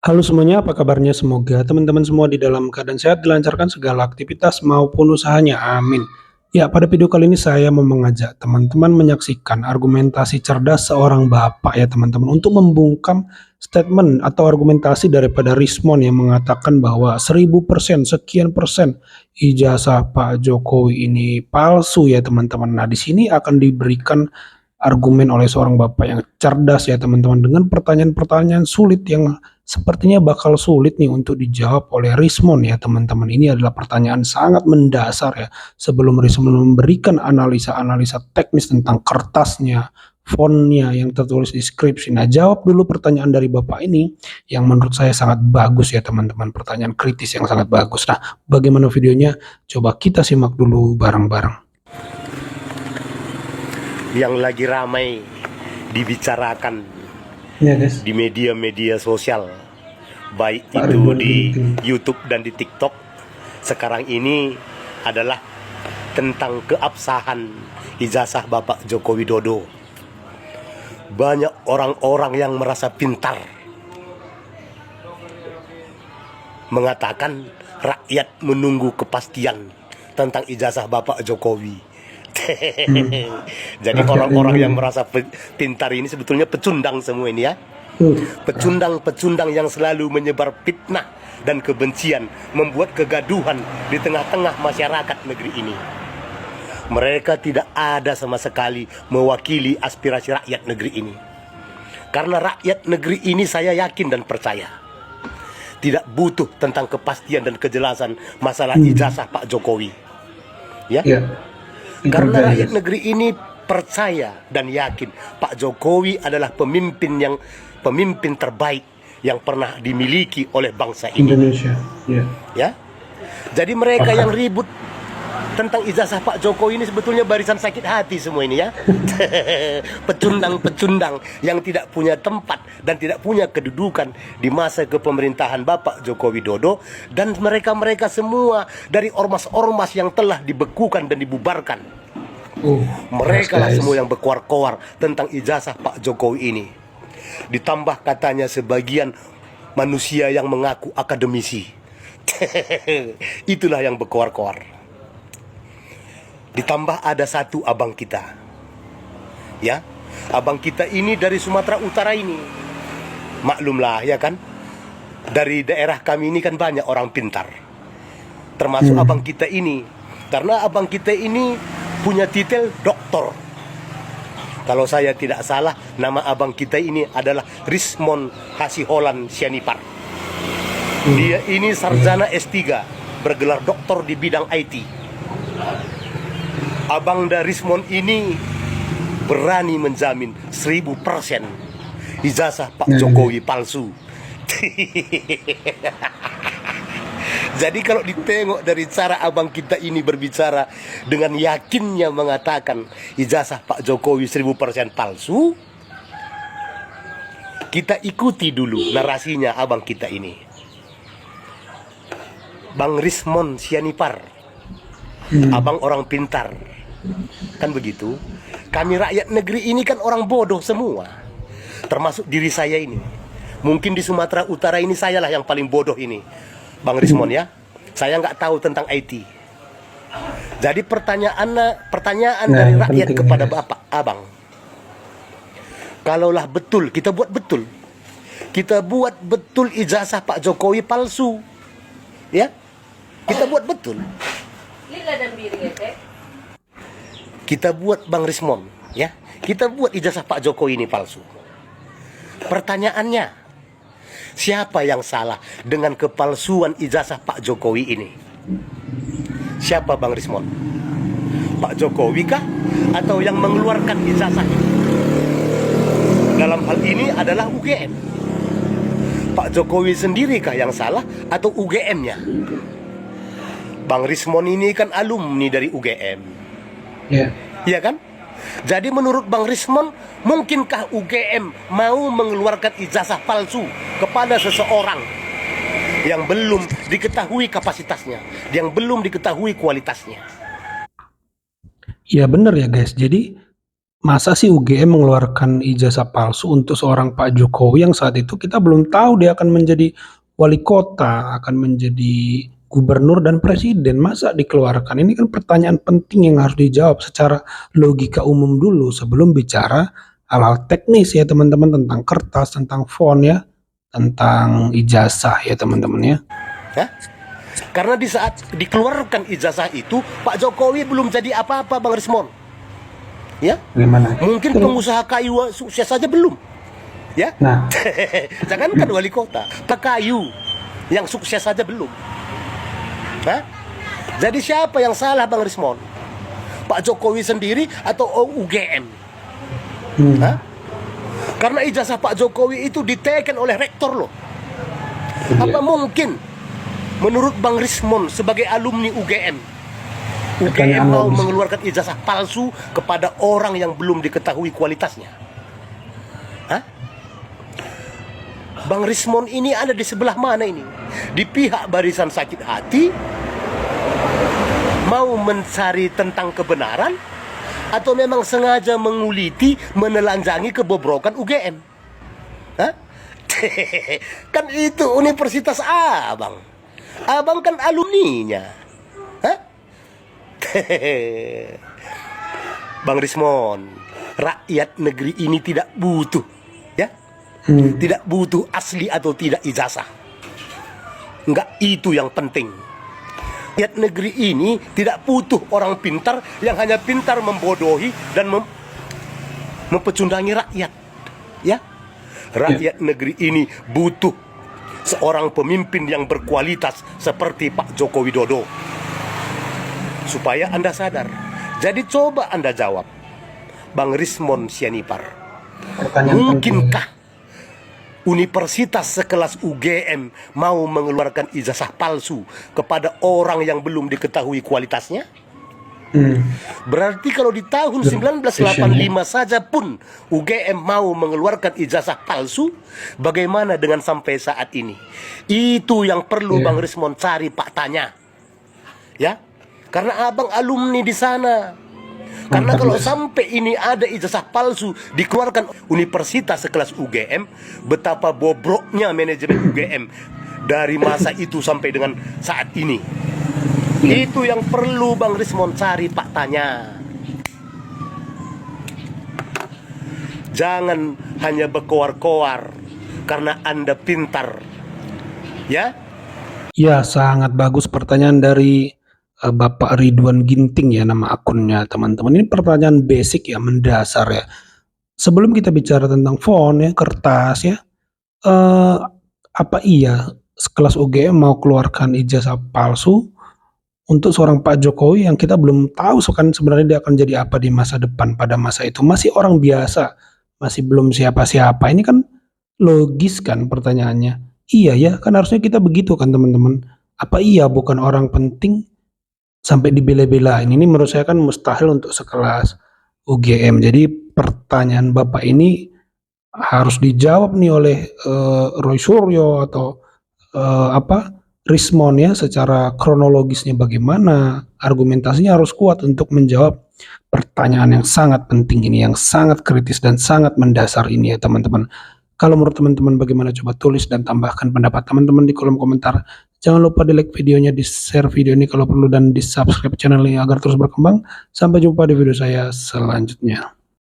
Halo semuanya, apa kabarnya? Semoga teman-teman semua di dalam keadaan sehat, dilancarkan segala aktivitas maupun usahanya. Amin. Ya, pada video kali ini saya mau mengajak teman-teman menyaksikan argumentasi cerdas seorang bapak ya teman-teman untuk membungkam statement atau argumentasi daripada Rismon yang mengatakan bahwa 1000% sekian persen ijazah Pak Jokowi ini palsu ya teman-teman. Nah, di sini akan diberikan argumen oleh seorang bapak yang cerdas ya teman-teman dengan pertanyaan-pertanyaan sulit yang sepertinya bakal sulit nih untuk dijawab oleh Rismon ya teman-teman. Ini adalah pertanyaan sangat mendasar ya. Sebelum Rismon memberikan analisa-analisa teknis tentang kertasnya, fontnya yang tertulis di skripsi. Nah, jawab dulu pertanyaan dari Bapak ini yang menurut saya sangat bagus ya teman-teman. Pertanyaan kritis yang sangat bagus. Nah, bagaimana videonya? Coba kita simak dulu bareng-bareng. Yang lagi ramai dibicarakan Ya guys, di media-media sosial, baik Pak itu Ridwan di begitu. YouTube dan di TikTok sekarang ini adalah tentang keabsahan ijazah Bapak Joko Widodo. Banyak orang-orang yang merasa pintar mengatakan rakyat menunggu kepastian tentang ijazah Bapak Jokowi. Jadi Rakyat orang-orang rindu. yang merasa pintar ini sebetulnya pecundang semua ini ya. Uh, Pecundang-pecundang yang selalu menyebar fitnah dan kebencian, membuat kegaduhan di tengah-tengah masyarakat negeri ini. Mereka tidak ada sama sekali mewakili aspirasi rakyat negeri ini. Karena rakyat negeri ini saya yakin dan percaya tidak butuh tentang kepastian dan kejelasan masalah ijazah Pak Jokowi. Ya, ya, karena dipercaya rakyat guys. negeri ini percaya dan yakin Pak Jokowi adalah pemimpin terbaik yang pernah dimiliki oleh bangsa ini. Indonesia, ya. Ya, jadi mereka yang Pakat. ribut tentang ijazah Pak Jokowi ini sebetulnya barisan sakit hati semua ini ya. Pecundang-pecundang yang tidak punya tempat dan tidak punya kedudukan di masa kepemerintahan Bapak Joko Widodo, dan mereka-mereka semua dari ormas-ormas yang telah dibekukan dan dibubarkan. Keras Mereka lah guys. semua yang berkoar-koar tentang ijazah Pak Jokowi ini. Ditambah katanya sebagian manusia yang mengaku akademisi. Itulah yang berkoar-koar. Ditambah ada satu abang kita. Ya, abang kita ini dari Sumatera Utara ini. Maklumlah ya kan. Dari daerah kami ini kan banyak orang pintar. Termasuk abang kita ini. Karena abang kita ini punya titel doktor. Kalau saya tidak salah, nama abang kita ini adalah Rismon Hasiholan Sianipar. Dia ini sarjana S3, bergelar doktor di bidang IT. Abang dari Rismon ini berani menjamin 1000% ijazah Pak Jokowi palsu. Jadi kalau ditengok dari cara abang kita ini berbicara dengan yakinnya mengatakan ijazah Pak Jokowi 1000% palsu, kita ikuti dulu narasinya abang kita ini. Bang Rismon Sianipar, abang orang pintar, kan begitu? Kami rakyat negeri ini kan orang bodoh semua, termasuk diri saya ini. Mungkin di Sumatera Utara ini sayalah yang paling bodoh ini, Bang Rismon ya. Saya nggak tahu tentang IT. Jadi pertanyaan dari rakyat Penting kepada guys. Bapak, Abang, kalaulah betul, kita buat betul. Kita buat betul ijazah Pak Jokowi palsu. Ya, kita buat betul. Kita buat Bang Rismon, ya. Kita buat ijazah Pak Jokowi ini palsu. Pertanyaannya, siapa yang salah dengan kepalsuan ijazah Pak Jokowi ini? Siapa Bang Rismon? Pak Jokowi kah? Atau yang mengeluarkan ijazah ini? Dalam hal ini adalah UGM. Pak Jokowi sendiri kah yang salah atau UGM-nya? Bang Rismon ini kan alumni dari UGM. Ya. Iya kan? Jadi menurut Bang Rismon, mungkinkah UGM mau mengeluarkan ijazah palsu kepada seseorang yang belum diketahui kapasitasnya, yang belum diketahui kualitasnya? Ya benar ya guys. Jadi Masa sih UGM mengeluarkan ijazah palsu untuk seorang Pak Jokowi yang saat itu kita belum tahu dia akan menjadi wali kota, akan menjadi gubernur dan presiden. Masa dikeluarkan? Ini kan pertanyaan penting yang harus dijawab secara logika umum dulu sebelum bicara hal-hal teknis ya teman-teman, tentang kertas, tentang font ya, tentang ijazah ya teman-teman ya. Ya? Karena di saat dikeluarkan ijazah itu, Pak Jokowi belum jadi apa-apa, Bang Rismon. Ya, Bagaimana? mungkin pengusaha kayu sukses saja belum. Ya, Nah, jangankan wali kota, Pak kayu yang sukses saja belum. Hah? Jadi siapa yang salah, Bang Rismon? Pak Jokowi sendiri atau UGM? Hah? Karena ijazah Pak Jokowi itu diteken oleh rektor loh. Apa mungkin menurut Bang Rismon sebagai alumni UGM, UGM mau mengeluarkan ijazah palsu kepada orang yang belum diketahui kualitasnya? Hah? Bang Rismon ini ada di sebelah mana ini? Di pihak barisan sakit hati? Mau mencari tentang kebenaran? Atau memang sengaja menguliti, menelanjangi kebobrokan UGM? Hah? Kan itu universitas abang. Abang kan alumninya. Hah? Bang Rismon, rakyat negeri ini tidak butuh, ya, tidak butuh asli atau tidak ijazah. Enggak itu yang penting. Rakyat negeri ini tidak butuh orang pintar yang hanya pintar membodohi dan mempecundangi rakyat. Ya, rakyat negeri ini butuh seorang pemimpin yang berkualitas seperti Pak Joko Widodo. Supaya Anda sadar. Jadi coba Anda jawab, Bang Rismon Sianipar, mungkinkah universitas sekelas UGM mau mengeluarkan ijazah palsu kepada orang yang belum diketahui kualitasnya? Berarti kalau di tahun 1985 saja pun UGM mau mengeluarkan ijazah palsu, bagaimana dengan sampai saat ini? Itu yang perlu Bang Rismon cari faktanya. Ya, karena abang alumni di sana. Karena kalau sampai ini ada ijazah palsu dikeluarkan universitas sekelas UGM, betapa bobroknya manajemen UGM dari masa itu sampai dengan saat ini. Itu yang perlu Bang Rismon cari faktanya. Jangan hanya berkoar-koar karena Anda pintar. Ya? ya sangat bagus pertanyaan dari Bapak Ridwan Ginting ya nama akunnya teman-teman. Ini pertanyaan basic ya, mendasar ya. Sebelum kita bicara tentang font ya, kertas ya, apa iya sekelas UGM mau keluarkan ijazah palsu untuk seorang Pak Jokowi yang kita belum tahu kan sebenarnya dia akan jadi apa di masa depan? Pada masa itu masih orang biasa, masih belum siapa-siapa. Ini kan logis kan pertanyaannya. Iya ya, kan harusnya kita begitu kan teman-teman. Apa iya bukan orang penting sampai dibela-belain? Ini menurut saya kan mustahil untuk sekelas UGM. Jadi pertanyaan Bapak ini harus dijawab nih oleh Roy Suryo atau Rismon ya, secara kronologisnya bagaimana, argumentasinya harus kuat untuk menjawab pertanyaan yang sangat penting ini, yang sangat kritis dan sangat mendasar ini ya teman-teman. Kalau menurut teman-teman bagaimana, coba tulis dan tambahkan pendapat teman-teman di kolom komentar. Jangan lupa di like videonya, di share video ini kalau perlu, dan di subscribe channel ini agar terus berkembang. Sampai jumpa di video saya selanjutnya.